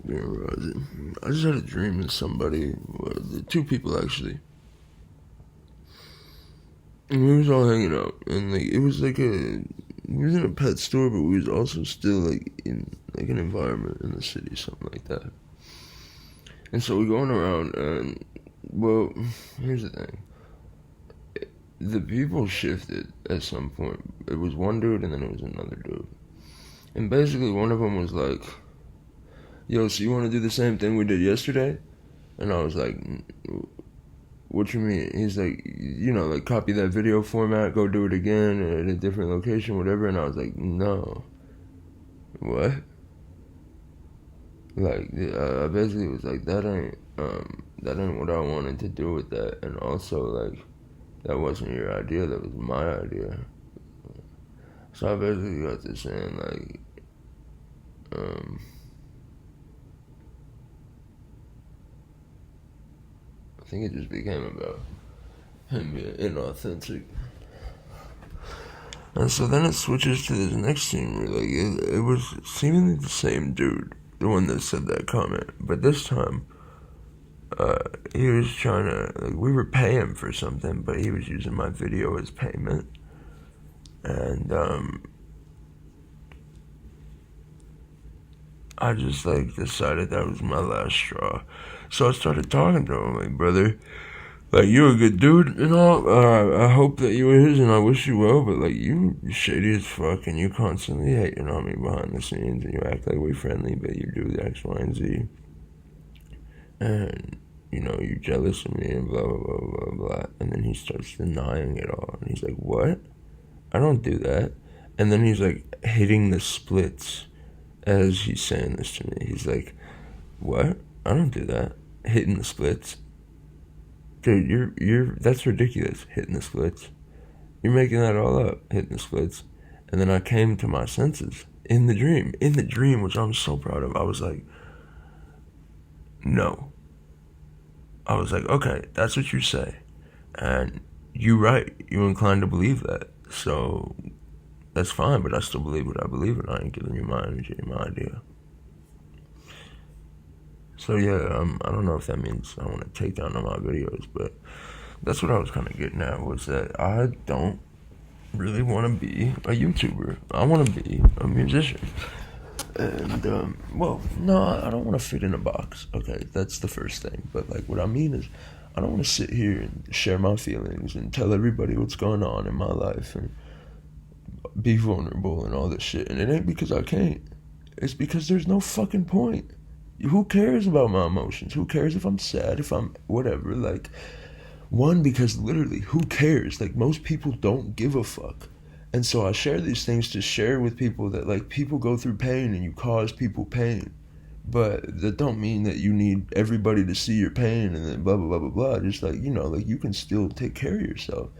I just had a dream that somebody, two people actually, and we was all hanging out, and like it was like we was in a pet store, but we was also still like in like an environment in the city, something like that. And so we're going around, and well, here's the thing. The people shifted at some point. It was one dude, and then it was another dude. And basically, one of them was like, yo, so you want to do the same thing we did yesterday? And I was like, what you mean? He's like, like copy that video format, go do it again at a different location, whatever. And I was like, no. What? Like, I basically was like, that ain't what I wanted to do with that. And also, like, that wasn't your idea, that was my idea. So I basically got to saying, like, I think it just became about him being inauthentic. And so then it switches to this next scene where, like, it was seemingly the same dude, the one that said that comment. But this time, he was trying to, like, we were paying for something, but he was using my video as payment. And, I just, like, decided that was my last straw. So I started talking to him, like, brother, like, you're a good dude and all. I hope that you is, and I wish you well, but, like, you shady as fuck, and you constantly hating on me behind the scenes, and you act like we're friendly, but you do the X, Y, and Z. And, you're jealous of me, and blah, blah, blah, blah, blah. And then he starts denying it all. And he's like, what? I don't do that. And then he's, like, hitting the splits as he's saying this to me. He's like, what? I don't do that. Hitting the splits. Dude, that's ridiculous, hitting the splits. You're making that all up, hitting the splits. And then I came to my senses in the dream, which I'm so proud of. I was like, no. I was like, okay, that's what you say. And you're right. You're inclined to believe that. So that's fine, but I still believe what I believe, and I ain't giving you my energy, my idea. So yeah, I don't know if that means I want to take down all my videos, but that's what I was kind of getting at, was that I don't really want to be a YouTuber. I want to be a musician. And, no, I don't want to fit in a box. Okay, that's the first thing. But, like, what I mean is, I don't want to sit here and share my feelings and tell everybody what's going on in my life and be vulnerable and all this shit. And it ain't because I can't. It's because there's no fucking point. Who cares about my emotions? Who cares if I'm sad, if I'm whatever? Like, one, because literally, who cares? Like, most people don't give a fuck. And so I share these things to share with people that, like, people go through pain and you cause people pain. But that don't mean that you need everybody to see your pain and then blah, blah, blah, blah, blah. Just like, like, you can still take care of yourself.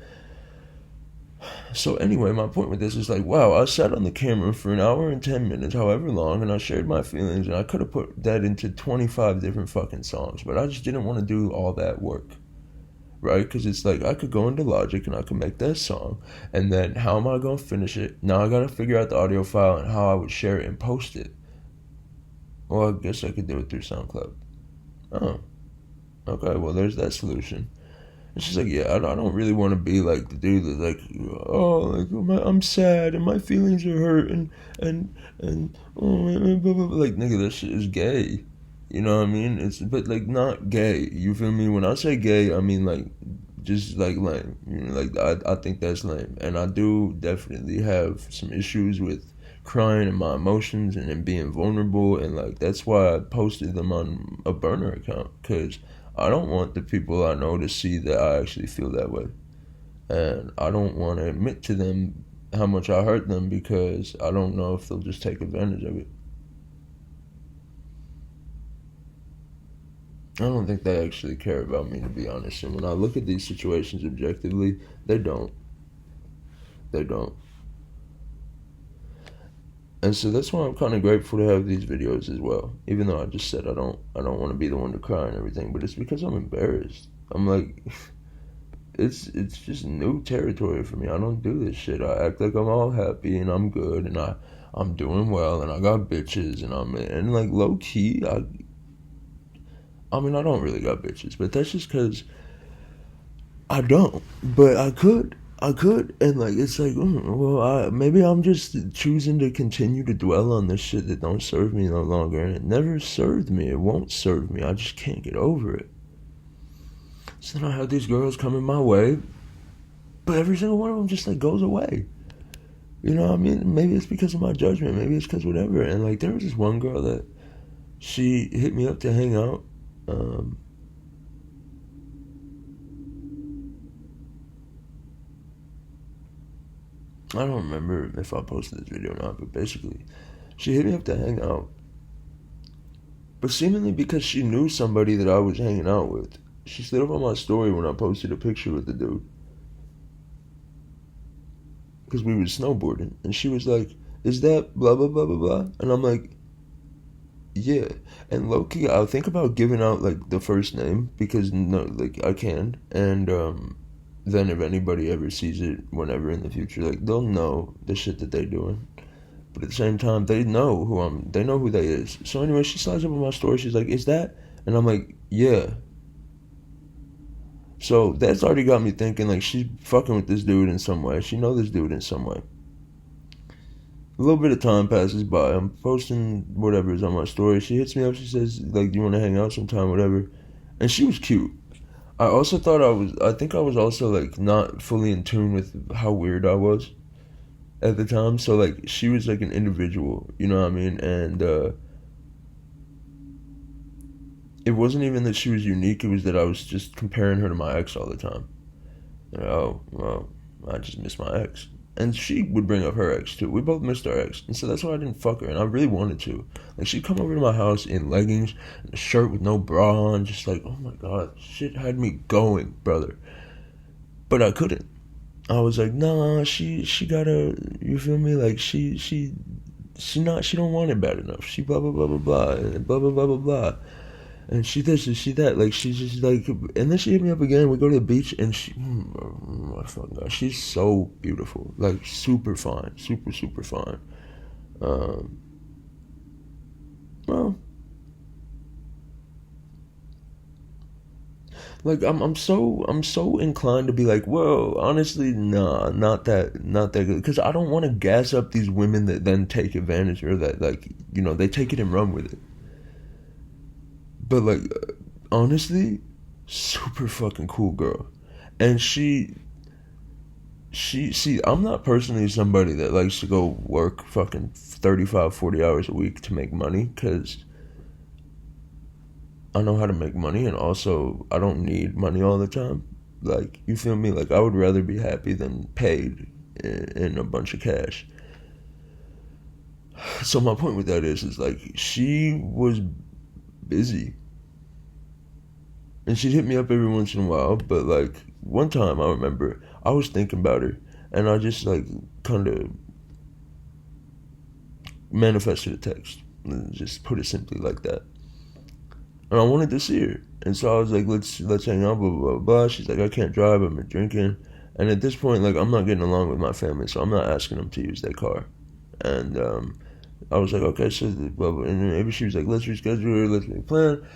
So anyway, my point with this is like, wow, I sat on the camera for an hour and 10 minutes, however long, and I shared my feelings, and I could have put that into 25 different fucking songs, but I just didn't want to do all that work, right? Because it's like, I could go into Logic and I could make that song, and then how am I going to finish it? Now I got to figure out the audio file and how I would share it and post it. Well, I guess I could do it through SoundCloud. Oh, okay, well, there's that solution. It's just like, yeah, I don't really want to be like the dude that's like, oh, like, I'm sad and my feelings are hurt and blah, blah, blah. Like, nigga, that shit is gay. You know what I mean? But like, not gay. You feel me? When I say gay, I mean like, just like lame. Like, I think that's lame. And I do definitely have some issues with crying and my emotions and then being vulnerable. And like, that's why I posted them on a burner account, because I don't want the people I know to see that I actually feel that way. And I don't want to admit to them how much I hurt them, because I don't know if they'll just take advantage of it. I don't think they actually care about me, to be honest. And when I look at these situations objectively, they don't. They don't. And so that's why I'm kind of grateful to have these videos as well. Even though I just said I don't want to be the one to cry and everything, but it's because I'm embarrassed. I'm like, it's just new territory for me. I don't do this shit. I act like I'm all happy and I'm good, and I'm doing well, and I got bitches, and like low key, I mean, I don't really got bitches, but that's just because I don't. But I could, and like it's like, well, maybe I'm just choosing to continue to dwell on this shit that don't serve me no longer, and it never served me. It won't serve me. I just can't get over it. So then I have these girls coming my way, but every single one of them just like goes away. You know what I mean? Maybe it's because of my judgment. Maybe it's because whatever. And like there was this one girl that she hit me up to hang out. I don't remember if I posted this video or not, but basically, she hit me up to hang out. But seemingly because she knew somebody that I was hanging out with, she slid up on my story when I posted a picture with the dude. Because we were snowboarding. And she was like, is that blah, blah, blah, blah, blah? And I'm like, yeah. And low-key, I'll think about giving out, like, the first name. Because, no, like, I can. And, then if anybody ever sees it whenever in the future, like, they'll know the shit that they're doing. But at the same time, they know they know who they is. So anyway, she slides up on my story. She's like, is that? And I'm like, yeah. So that's already got me thinking, like, she's fucking with this dude in some way. She knows this dude in some way. A little bit of time passes by. I'm posting whatever's on my story. She hits me up. She says, like, do you want to hang out sometime, whatever. And she was cute. I also thought I think I was also, like, not fully in tune with how weird I was at the time. So, like, she was, like, an individual, you know what I mean? And, it wasn't even that she was unique. It was that I was just comparing her to my ex all the time. And, oh, well, I just miss my ex. And she would bring up her ex, too. We both missed our ex. And so that's why I didn't fuck her. And I really wanted to. Like, she'd come over to my house in leggings and a shirt with no bra on. Just like, oh, my God. Shit had me going, brother. But I couldn't. I was like, nah, she gotta, you feel me? Like, she don't want it bad enough. She blah, blah, blah, blah, blah. And blah, blah, blah, blah, blah. And she this and she that. Like, she's just like, and then she hit me up again. We go to the beach, and oh my fucking God, she's so beautiful. Like, super fine. Super, super fine. Well, like, I'm so inclined to be like, well, honestly, nah, not that good. Because I don't want to gas up these women that then take advantage, or that, like, you know, they take it and run with it. But, like, honestly, super fucking cool girl. And see, I'm not personally somebody that likes to go work fucking 35, 40 hours a week to make money, because I know how to make money, and also I don't need money all the time. Like, you feel me? Like, I would rather be happy than paid in a bunch of cash. So my point with that is like, she was busy. And she'd hit me up every once in a while, but, like, one time I remember I was thinking about her, and I just, like, kind of manifested a text. Just put it simply like that. And I wanted to see her. And so I was like, let's hang out, blah, blah, blah, blah. She's like, I can't drive, I've been drinking. And at this point, like, I'm not getting along with my family, so I'm not asking them to use their car. And I was like, okay, so blah, blah. And maybe she was like, let's reschedule, let's make a plan,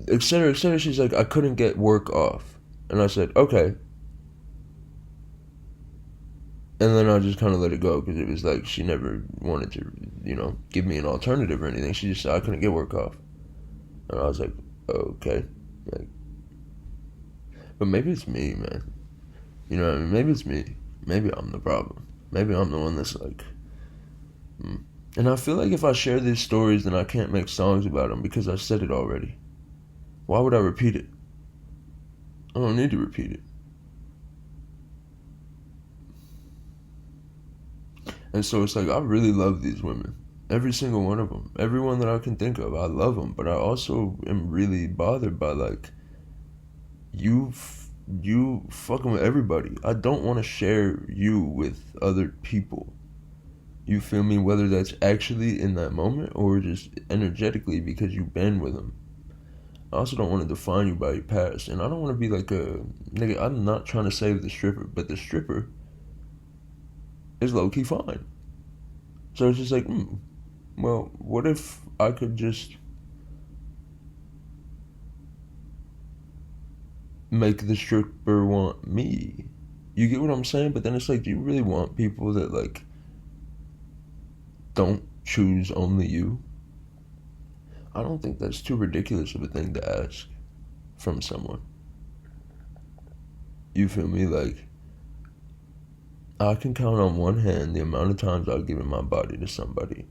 etc., etc. She's like, I couldn't get work off. And I said, okay. And then I just kind of let it go, because it was like she never wanted to, you know, give me an alternative or anything. She just said I couldn't get work off. And I was like, okay. Like, but maybe it's me, man. You know what I mean? Maybe it's me. Maybe I'm the problem. Maybe I'm the one that's like... And I feel like if I share these stories, then I can't make songs about them, because I said it already. Why would I repeat it? I don't need to repeat it. And so it's like, I really love these women. Every single one of them. Everyone that I can think of, I love them. But I also am really bothered by, like, you fucking with everybody. I don't want to share you with other people. You feel me? Whether that's actually in that moment or just energetically because you've been with them. I also don't want to define you by your past. And I don't want to be like a... Nigga, I'm not trying to save the stripper. But the stripper is low-key fine. So it's just like, well, what if I could just make the stripper want me? You get what I'm saying? But then it's like, do you really want people that like don't choose only you? I don't think that's too ridiculous of a thing to ask from someone. You feel me? Like, I can count on one hand the amount of times I've given my body to somebody.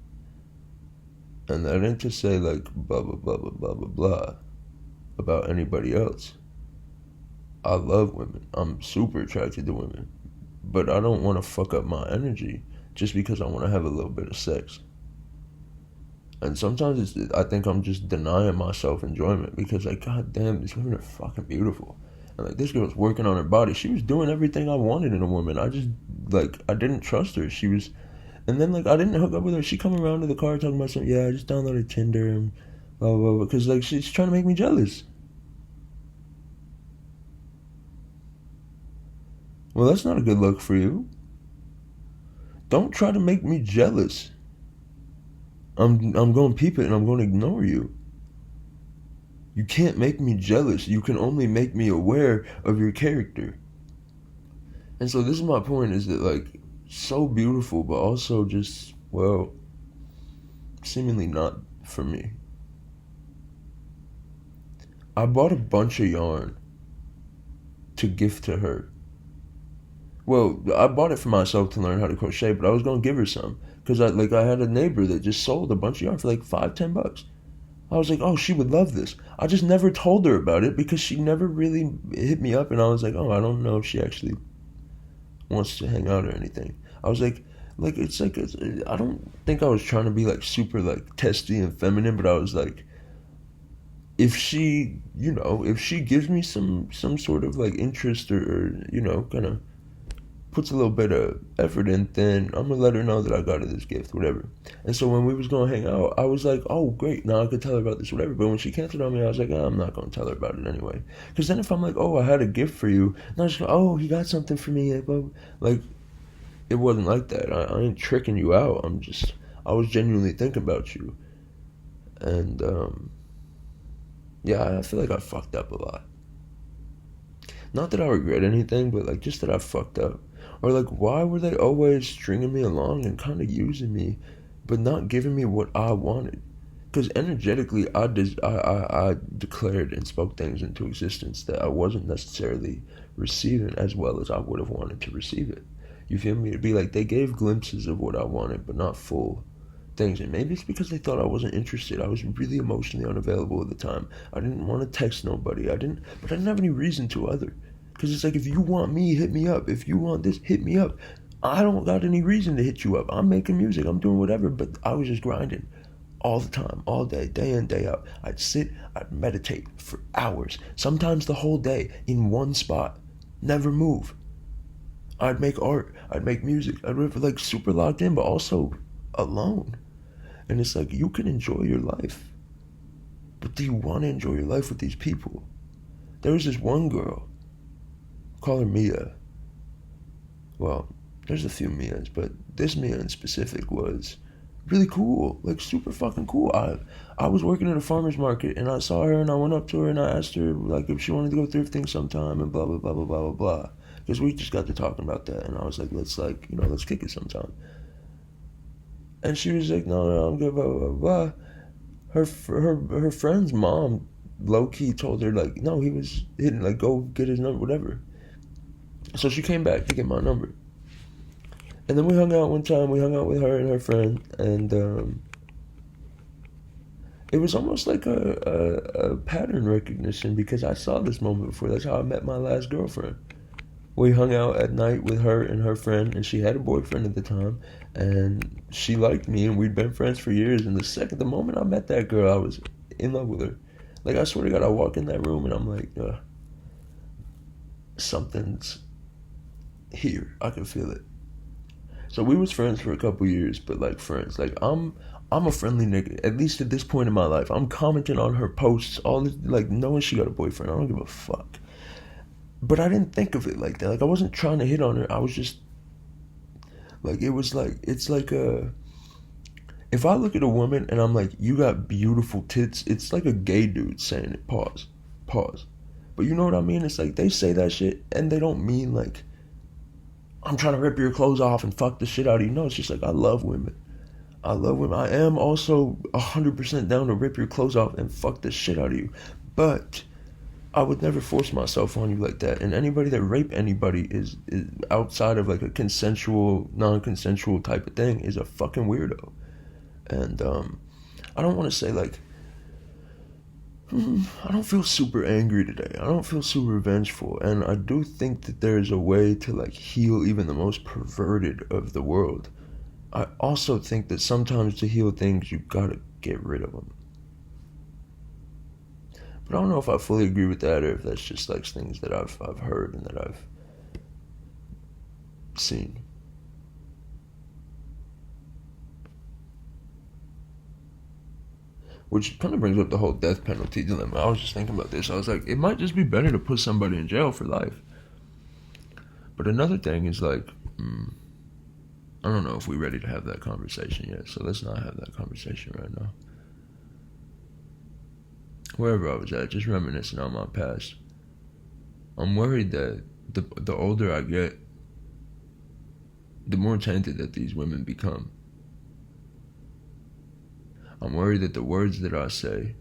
And that ain't to say like blah blah blah blah blah blah blah about anybody else. I love women. I'm super attracted to women. But I don't want to fuck up my energy just because I want to have a little bit of sex. And sometimes I think I'm just denying myself enjoyment because like, god damn, these women are fucking beautiful. And like, this girl's working on her body. She was doing everything I wanted in a woman. I just, like, I didn't trust her. She was, and then like, I didn't hook up with her. She come around to the car talking about something. Yeah, I just downloaded Tinder and blah blah blah. Because like, she's trying to make me jealous. Well, that's not a good look for you. Don't try to make me jealous. I'm going to peep it and I'm going to ignore you. You can't make me jealous. You can only make me aware of your character. And so this is my point, is that like, so beautiful, but also just, well, seemingly not for me. I bought a bunch of yarn to gift to her. Well, I bought it for myself to learn how to crochet, but I was gonna give her some because I had a neighbor that just sold a bunch of yarn for like $5-10. I was like, oh, she would love this. I just never told her about it because she never really hit me up, and I was like, oh, I don't know if she actually wants to hang out or anything. I was like I don't think I was trying to be like super like testy and feminine, but I was like, if she, if she gives me some sort of like interest or kind of puts a little bit of effort in, then I'm gonna let her know that I got her this gift, whatever. And so when we was gonna hang out, I was like, oh great, now I could tell her about this, whatever. But when she canceled on me, I was like, I'm not gonna tell her about it anyway. Because then if I'm like, oh, I had a gift for you, and I just go, oh, he got something for me, like it wasn't like that. I ain't tricking you out. I was genuinely thinking about you. And yeah, I feel like I fucked up a lot. Not that I regret anything, but like just that I fucked up. Or like, why were they always stringing me along and kind of using me, but not giving me what I wanted? Because energetically, I declared and spoke things into existence that I wasn't necessarily receiving as well as I would have wanted to receive it. You feel me? It'd be like they gave glimpses of what I wanted, but not full things. And maybe it's because they thought I wasn't interested. I was really emotionally unavailable at the time. I didn't want to text nobody. But I didn't have any reason to either. Because it's like, if you want me, hit me up. If you want this, hit me up. I don't got any reason to hit you up. I'm making music. I'm doing whatever. But I was just grinding all the time, all day, day in, day out. I'd sit, I'd meditate for hours, sometimes the whole day in one spot, never move. I'd make art, I'd make music, I'd be like super locked in, but also alone. And it's like, you can enjoy your life, but do you want to enjoy your life with these people? There was this one girl, call her Mia. Well, there's a few Mias, but this Mia in specific was really cool, like super fucking cool. I was working at a farmer's market and I saw her and I went up to her and I asked her like if she wanted to go thrifting sometime and blah blah blah blah blah blah blah. Because we just got to talking about that and I was like, let's kick it sometime. And she was like, no, I'm good, blah blah blah. Her friend's mom low key told her like, no, he was hitting, like, go get his number, whatever. So she came back to get my number. And then we hung out one time. We hung out with her and her friend, and it was almost like a pattern recognition because I saw this moment before. That's how I met my last girlfriend. We hung out at night with her and her friend, and she had a boyfriend at the time, and she liked me, and we'd been friends for years. And the moment I met that girl, I was in love with her. Like, I swear to God, I walk in that room and I'm like, something's here. I can feel it. So we was friends for a couple years, but like friends. Like, I'm a friendly nigga. At least at this point in my life, I'm commenting on her posts, all this, like, knowing she got a boyfriend. I don't give a fuck. But I didn't think of it like that. Like, I wasn't trying to hit on her. I was just like, it's like If I look at a woman and I'm like, you got beautiful tits, it's like a gay dude saying it. Pause. Pause. But you know what I mean? It's like they say that shit and they don't mean like, I'm trying to rip your clothes off and fuck the shit out of you. No, it's just like, I love women. I love women. I am also 100% down to rip your clothes off and fuck the shit out of you. But I would never force myself on you like that. And anybody that rape anybody is outside of like a consensual, non-consensual type of thing is a fucking weirdo. And I don't want to say like, I don't feel super angry today. I don't feel super vengeful. And I do think that there's a way to like heal even the most perverted of the world. I also think that sometimes to heal things, you gotta get rid of them. But I don't know if I fully agree with that or if that's just like things that I've heard and that I've seen. Which kind of brings up the whole death penalty dilemma. I was just thinking about this. I was like, it might just be better to put somebody in jail for life. But another thing is like, I don't know if we're ready to have that conversation yet. So let's not have that conversation right now. Wherever I was at, just reminiscing on my past. I'm worried that the older I get, the more tainted that these women become. I'm worried that the words that I say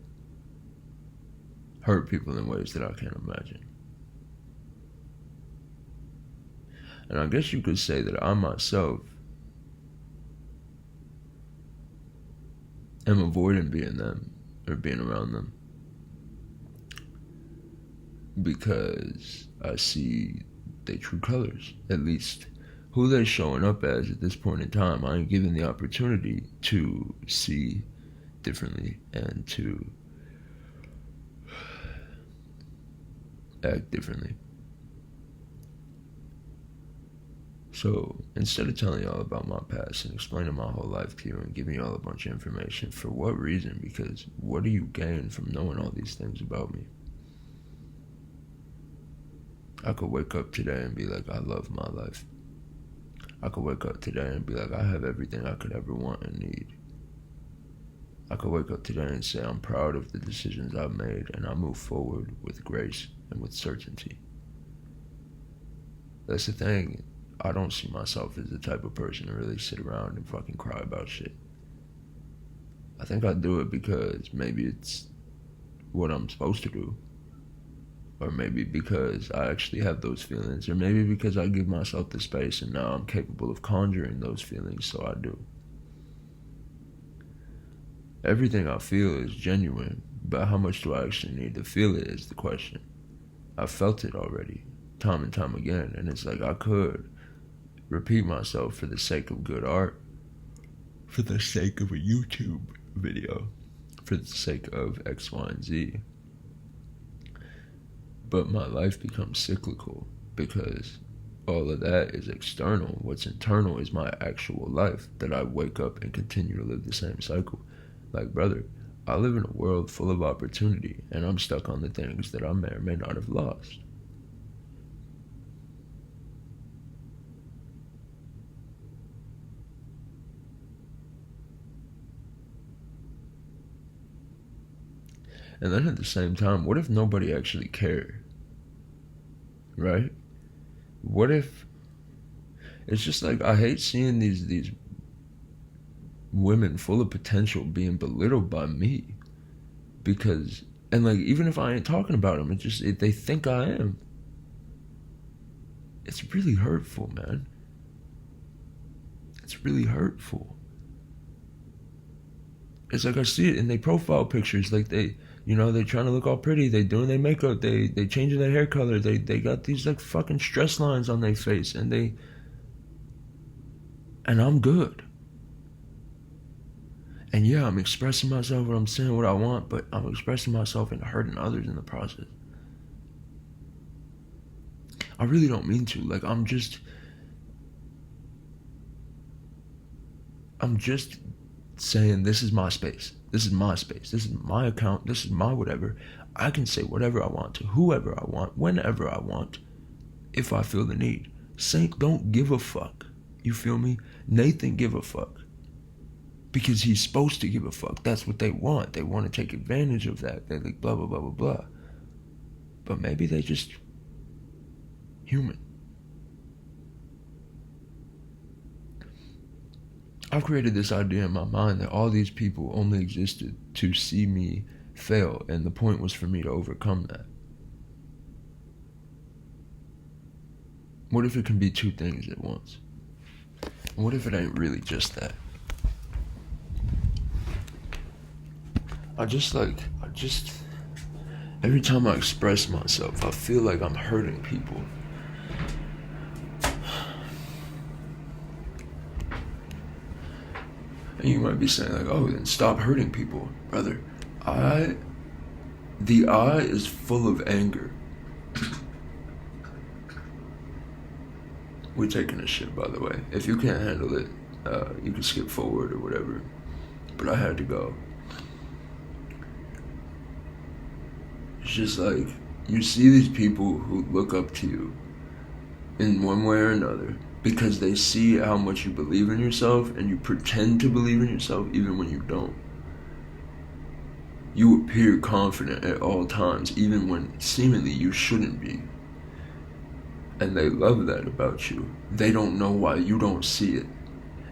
hurt people in ways that I can't imagine. And I guess you could say that I myself am avoiding being them or being around them because I see their true colors, at least who they're showing up as at this point in time. I ain't given the opportunity to see differently and to act differently. So instead of telling y'all about my past and explaining my whole life to you and giving y'all a bunch of information, for what reason? Because what do you gain from knowing all these things about me? I could wake up today and be like, I love my life. I could wake up today and be like, I have everything I could ever want and need. I could wake up today and say I'm proud of the decisions I've made and I move forward with grace and with certainty. That's the thing. I don't see myself as the type of person to really sit around and fucking cry about shit. I think I do it because maybe it's what I'm supposed to do. Or maybe because I actually have those feelings. Or maybe because I give myself the space and now I'm capable of conjuring those feelings, so I do. Everything I feel is genuine, but how much do I actually need to feel it is the question. I've felt it already, time and time again, and it's like I could repeat myself for the sake of good art, for the sake of a YouTube video, for the sake of X, Y, and Z. But my life becomes cyclical because all of that is external. What's internal is my actual life, that I wake up and continue to live the same cycle. Like, brother, I live in a world full of opportunity, and I'm stuck on the things that I may or may not have lost. And then at the same time, what if nobody actually cared? Right? What if it's just like I hate seeing these women full of potential being belittled by me because, and like, even if I ain't talking about them, they think I am. It's really hurtful, man. It's really hurtful. It's like I see it in their profile pictures, like they're trying to look all pretty, they doing their makeup, they changing their hair color, they got these like fucking stress lines on their face, and I'm good. And yeah, I'm expressing myself and I'm saying what I want, but I'm expressing myself and hurting others in the process. I really don't mean to. Like, I'm just saying this is my space. This is my space. This is my account. This is my whatever. I can say whatever I want to whoever I want, whenever I want, if I feel the need. Saint don't give a fuck. You feel me? Nathan give a fuck. because he's supposed to give a fuck. That's what they want. They want to take advantage of that. They're like, blah, blah, blah, blah, blah. But maybe they just human. I've created this idea in my mind that all these people only existed to see me fail, and the point was for me to overcome that. What if it can be two things at once? What if it ain't really just that? Every time I express myself, I feel like I'm hurting people. And you might be saying like, oh, then stop hurting people. Brother, the eye is full of anger. We're taking a shit, by the way. If you can't handle it, you can skip forward or whatever. But I had to go. It's just like, you see these people who look up to you in one way or another because they see how much you believe in yourself, and you pretend to believe in yourself even when you don't. You appear confident at all times, even when seemingly you shouldn't be. And they love that about you. They don't know why you don't see it.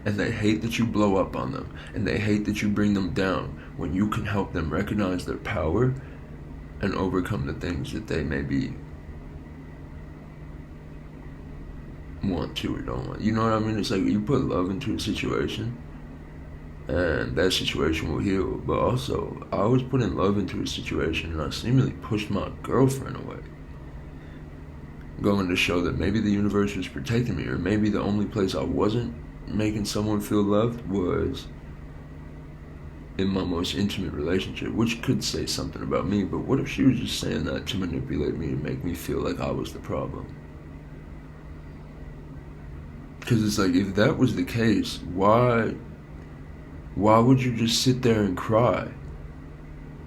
And they hate that you blow up on them. And they hate that you bring them down when you can help them recognize their power and overcome the things that they maybe want to or don't want. You know what I mean? It's like you put love into a situation and that situation will heal. But also, I was putting love into a situation and I seemingly pushed my girlfriend away, going to show that maybe the universe was protecting me, or maybe the only place I wasn't making someone feel loved was in my most intimate relationship, which could say something about me. But what if she was just saying that to manipulate me and make me feel like I was the problem? Because it's like, if that was the case, why would you just sit there and cry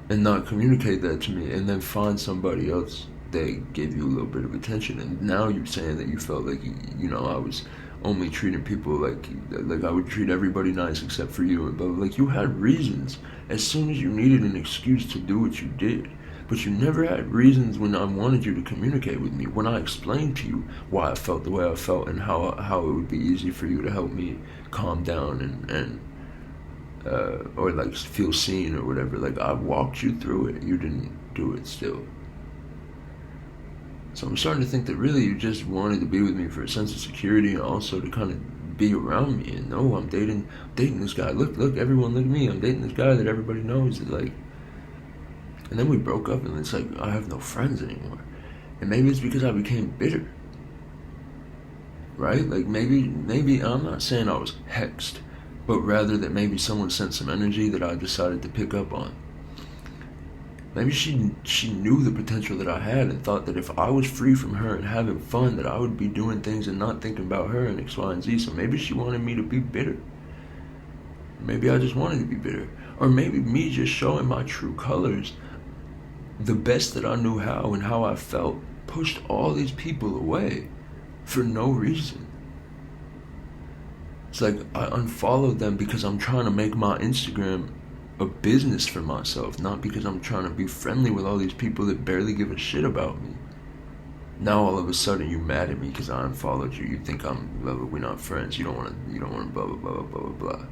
and not communicate that to me, and then find somebody else that gave you a little bit of attention? And now you're saying that you felt like, you know, I was only treating people like I would treat everybody nice except for you, and but like, you had reasons as soon as you needed an excuse to do what you did. But you never had reasons when I wanted you to communicate with me, when I explained to you why I felt the way I felt and how it would be easy for you to help me calm down and or like feel seen or whatever. Like, I walked you through it. You didn't do it still. So I'm starting to think that really you just wanted to be with me for a sense of security, and also to kind of be around me and know I'm dating this guy. Look, everyone, look at me. I'm dating this guy that everybody knows. That, like, and then we broke up, and it's like I have no friends anymore. And maybe it's because I became bitter. Right? Like, maybe I'm not saying I was hexed, but rather that maybe someone sent some energy that I decided to pick up on. Maybe she knew the potential that I had and thought that if I was free from her and having fun, that I would be doing things and not thinking about her and X, Y, and Z. So maybe she wanted me to be bitter. Maybe I just wanted to be bitter. Or maybe me just showing my true colors, the best that I knew how and how I felt, pushed all these people away for no reason. It's like I unfollowed them because I'm trying to make my Instagram a business for myself, not because I'm trying to be friendly with all these people that barely give a shit about me. Now all of a sudden you mad at me because I unfollowed you. You think we're not friends. You don't want to blah blah blah blah blah blah.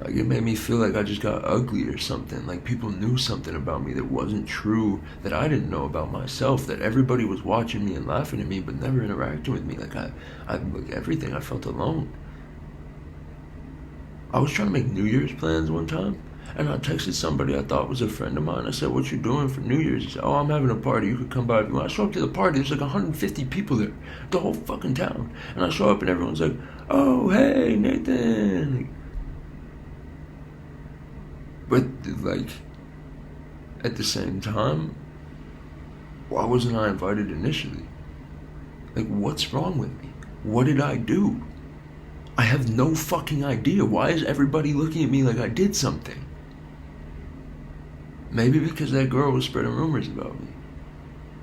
Like, it made me feel like I just got ugly or something. Like, people knew something about me that wasn't true, that I didn't know about myself, that everybody was watching me and laughing at me but never interacting with me. Like, I like everything, I felt alone. I was trying to make New Year's plans one time, and I texted somebody I thought was a friend of mine. I said, "What you doing for New Year's?" He said, "Oh, I'm having a party. You could come by if you want." I show up to the party. There's like 150 people there, the whole fucking town. And I show up, and everyone's like, "Oh, hey, Nathan." But, like, at the same time, why wasn't I invited initially? Like, what's wrong with me? What did I do? I have no fucking idea. Why is everybody looking at me like I did something? Maybe because that girl was spreading rumors about me.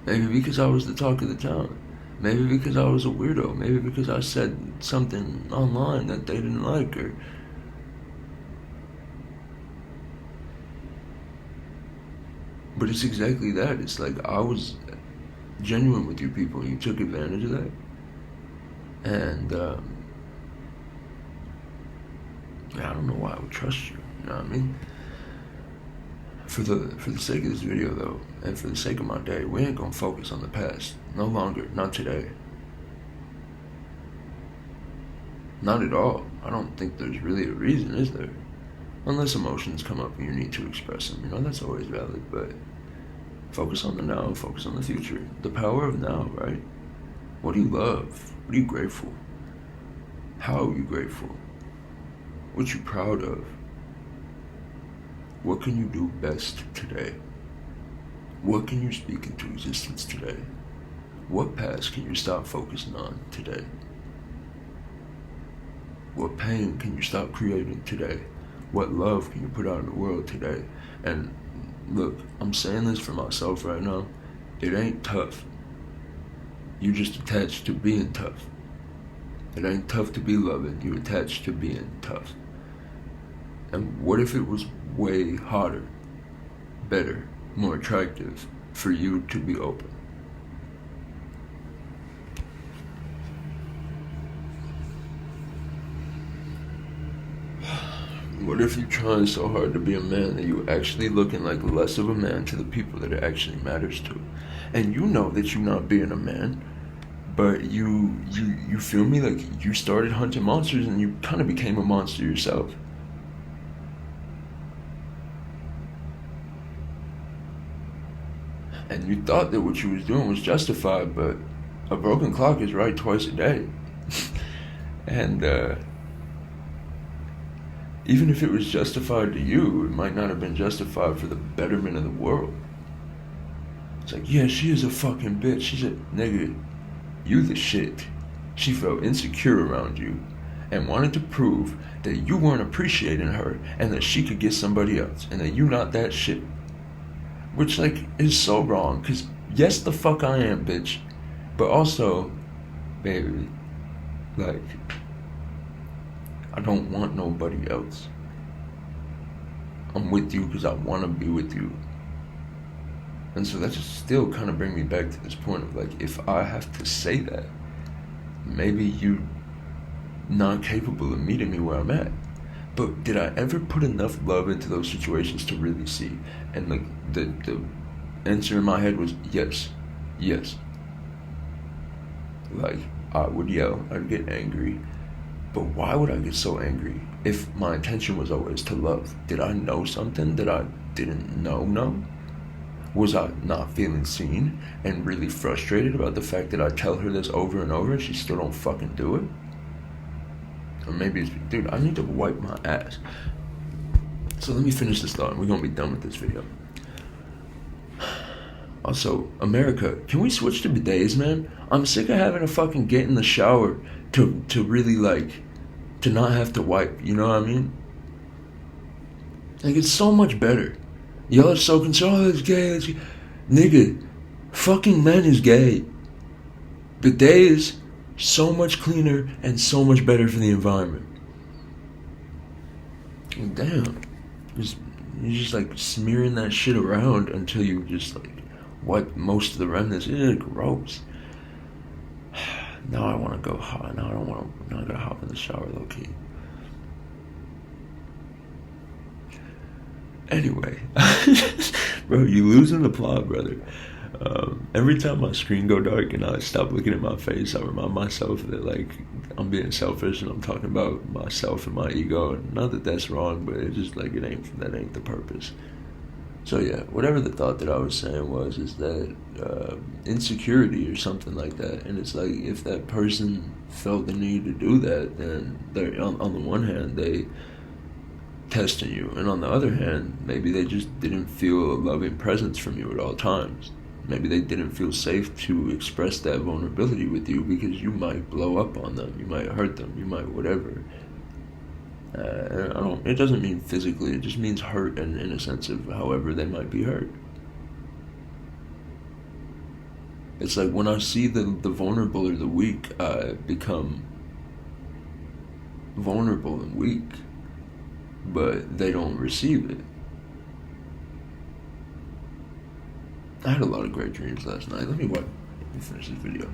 Maybe because I was the talk of the town. Maybe because I was a weirdo. Maybe because I said something online that they didn't like. Or but it's exactly that. It's like I was genuine with you people, and you took advantage of that. And I don't know why I would trust you. You know what I mean? For the sake of this video though, and for the sake of my day, we ain't gonna focus on the past. No longer. Not today. Not at all. I don't think there's really a reason, is there? Unless emotions come up and you need to express them. You know, that's always valid, but focus on the now, focus on the future. The power of now, right? What do you love? What are you grateful? How are you grateful? What you proud of? What can you do best today? What can you speak into existence today? What past can you stop focusing on today? What pain can you stop creating today? What love can you put out in the world today? And look, I'm saying this for myself right now. It ain't tough. You just attached to being tough. It ain't tough to be loving. You attached to being tough. And what if it was way hotter, better, more attractive for you to be open? What if you're trying so hard to be a man that you're actually looking like less of a man to the people that it actually matters to? And you know that you're not being a man, but you feel me? Like you started hunting monsters and you kind of became a monster yourself. And you thought that what you was doing was justified, but a broken clock is right twice a day. And even if it was justified to you, it might not have been justified for the betterment of the world. It's like, yeah, she is a fucking bitch. She's a nigga. You the shit. She felt insecure around you and wanted to prove that you weren't appreciating her and that she could get somebody else and that you not that shit. Which, like, is so wrong, because yes, the fuck I am, bitch. But also, baby, like, I don't want nobody else. I'm with you because I want to be with you. And so that just still kind of bring me back to this point of, like, if I have to say that, maybe you not capable of meeting me where I'm at. But did I ever put enough love into those situations to really see? And like the answer in my head was yes. Like, I would yell, I'd get angry. But why would I get so angry if my intention was always to love? Did I know something that I didn't know? Was I not feeling seen and really frustrated about the fact that I tell her this over and over and she still don't fucking do it? Or maybe it's, dude, I need to wipe my ass. So let me finish this thought and we're gonna be done with this video. Also, America, can we switch to bidets, man? I'm sick of having to fucking get in the shower to really, like, to not have to wipe, you know what I mean? Like, it's so much better. Y'all are so concerned, oh, it's gay, it's gay. Nigga, fucking men is gay. Bidets, so much cleaner and so much better for the environment. And damn. You're just like smearing that shit around until you just like wipe most of the remnants. It's gross. Now I want to go hot. Now I gotta hop in the shower low key. Anyway, bro, you losing the plot, brother. Every time my screen go dark and I stop looking at my face, I remind myself that, like, I'm being selfish and I'm talking about myself and my ego. And not that that's wrong, but it's just like that ain't the purpose. So yeah, whatever the thought that I was saying was, is that insecurity or something like that. And it's like, if that person felt the need to do that, then they're on the one hand they testing you, and on the other hand, maybe they just didn't feel a loving presence from you at all times. Maybe they didn't feel safe to express that vulnerability with you because you might blow up on them, you might hurt them, you might whatever. It doesn't mean physically, it just means hurt, and in a sense of however they might be hurt. It's like when I see the vulnerable or the weak, I become vulnerable and weak, but they don't receive it. I had a lot of great dreams last night. Let me finish this video.